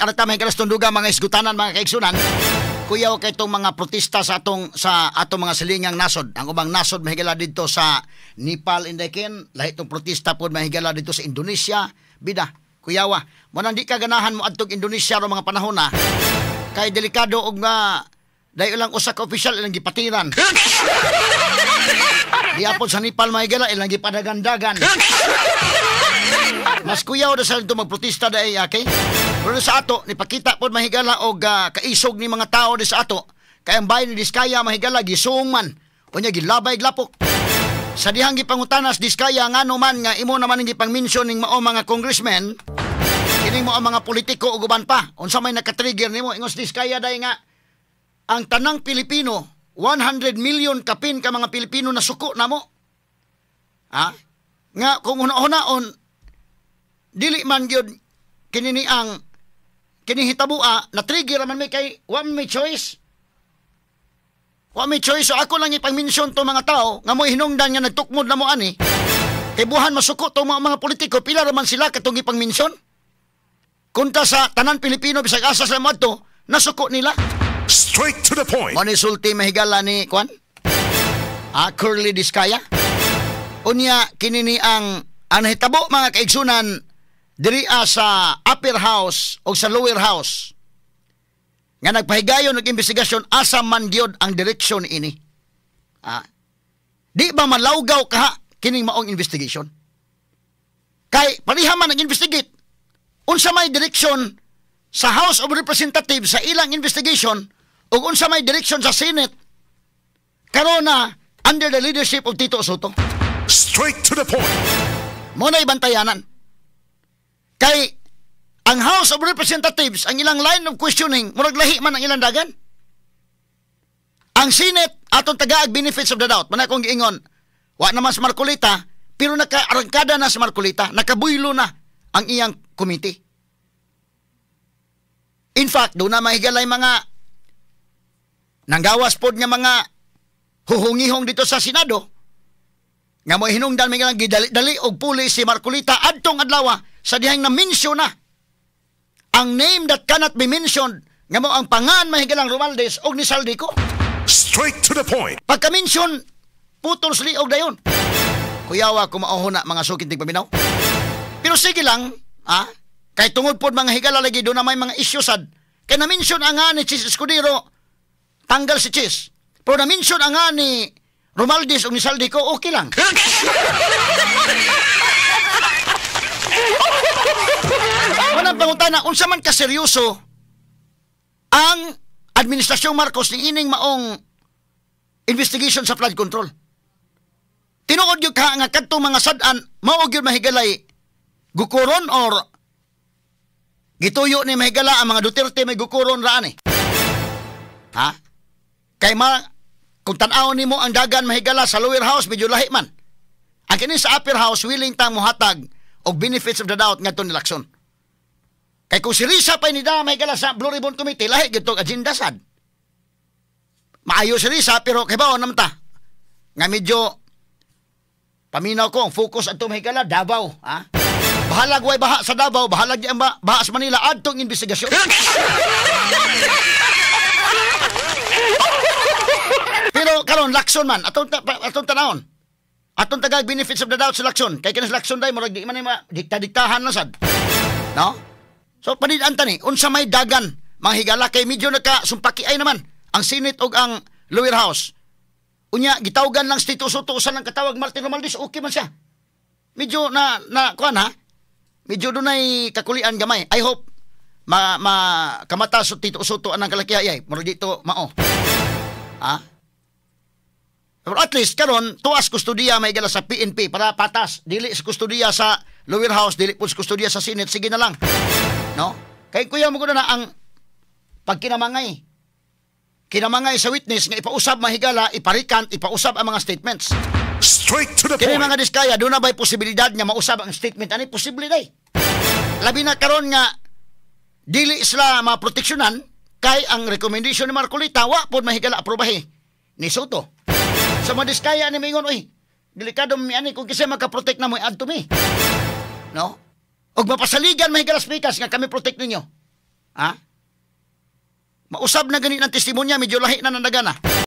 karata may galas tunduga mga isgutanan mga kaigsunan. Kuyaw kay itong mga protesta sa atong mga silingang nasod. Ang ubang nasod mahigala dito sa Nepal, Indaken, lahi itong protesta po mahigala dito sa Indonesia. Bida, kuyawa, mo nang di ka ganahan mo adtong Indonesia ro mga panahon na kay delikado og nga dahil lang usa ka opisyal ilang gipatiran. Di apod sa Nepal mahigala ilang gipadagandagan. Mas kuyaw na sa ito magprotesta dahil, okay? Pero sa ato, nipakita po mahigala o kaisog ni mga tao di sa ato. Kaya ang bayan ni Diskaya mahigala, gisung man. O niya, gilabay, glapok. Sa dihang gipangutanas, Diskaya, nga naman nga, imo naman yung gipang-mention ng mga congressmen, kining mo ang mga politiko o guban pa. Unsa may nakatrigger ni mo, ingos Diskaya dahil nga, ang tanang Pilipino, 100 million kapin ka mga Pilipino na suko na mo. Ha? Nga, kung una-unaon, dili man gyud kinini ang kinihitabua na trigger man may kay wa may choice. Wa may choice so ako lang ipang-mention to mga tao nga mo hinungdan nga nagtukmod na mo ani. Kay buhan masuko to mga politiko pila ra man sila katong ipang-mention. Kunta sa tanan Pilipino bisag asa sa madto nasuko nila. Straight to the point. Mani sulti mahigala ni kwan. Curly Diskaya. Unya kinini ang anahitabo mga kaigsunan diri sa upper house o sa lower house nga nagpahigayon nag-investigasyon asa man gyud ang direksyon ini. Di ba malawgaw ka kining maong investigation? Kay pariha man nag-investigate unsa may direksyon sa House of Representatives sa ilang investigation o unsa may direksyon sa Senate karon na under the leadership of Tito Soto. Straight to the point. Mo na ibantayanan. Kay ang House of Representatives, ang ilang line of questioning, murag lahi man ang ilang dagan. Ang Senate, atong tagaag benefits of the doubt. Manay kong giingon, wa naman sa Marcolita, pero naka-arangkada na sa Marcolita, nakabuylo na ang iyang committee. In fact, doon na mahigalay mga nanggawas pod nga mga huhungihong dito sa Senado, nga mo hinungdan may nga gidali og pulis si Marcolita adtong adlaw sa dihang na-mention na ang name that cannot be mentioned nga mo ang pangan mahigalang Romualdez og ni Saldico. Straight to the point. Pagka-mention putol sliog dayon. Kuyawa ko maohona mga sukintig paminaw. Pero sige lang, kay tungod pod mga higala lagi do na may mga issue sad. Kay na-mention ang nga ni Chis Escudero tanggal si Chis. Pero na-mention ang nga ni Romualdez o ni Saldico, okay lang. Manang pangutana, unsa man kaseryoso ang Administrasyong Marcos ni ining maong investigation sa flood control. Tinuod yung ka nga kadtong mga sad-an, mao gyud mahigalay gukuron or gituyo ni mahigala ang mga Duterte may gukuron raan eh. Kay kung tan-awon nimo ang dagan mahigala sa lower house medyo lahi man. Ang kini sa upper house willing tang mohatag og benefits of the doubt ngadto ni eleksyon. Kay kung si Risa pa ni da mahigala sa Blue Ribbon Committee lahi gyud tong agenda sad. Maayo si Risa pero kay bawo naman ta. Nga medyo paminaw ko ang focus adto mahigala Davao, Bahalag way baha sa Davao, bahalag di ang baha sa Manila adtong investigasyon. Pero karon lakson man atong tanawon. Atong tagag benefits of the doubt sa lakson. Kay kinas lakson day murag di man dikta-diktahan na sad. No? So panid-an tani unsa may dagan mga higala kay medyo nagkasumpaki ay naman ang Senate ug ang lower house. Unya gitawgan lang Tito Soto usan ang katawag Martin Romualdez okay man siya. Medyo na kuan medyo dunay kakulian gamay. I hope kamata sa Tito Soto anang kalakiyay murag dito mao. Pero at least karon tuas kustudiya may gala sa PNP para patas dili sa kustudiya sa lower house dili po sa kustudiya sa Senate sige na lang no kay kuya mo na ang pagkinamangay sa witness nga ipausab mahigala iparikant ipausab ang mga statements straight to the kini point. mga Diskaya do na bay posibilidad nga mausab ang statement ani posible day labi na karon nga dili sila maproteksyonan kay ang recommendation ni Marcolita wa pod mahigala aprobahi ni Soto. Sa mga Diskaya ni mingon, delikado mi ani kung kasi makaprotect na mo adto mi. No? Og mapasaligan mahigala speakers nga kami protect ninyo. Ha? Mausab na gani ng testimonya, medyo lahi na nandaga na.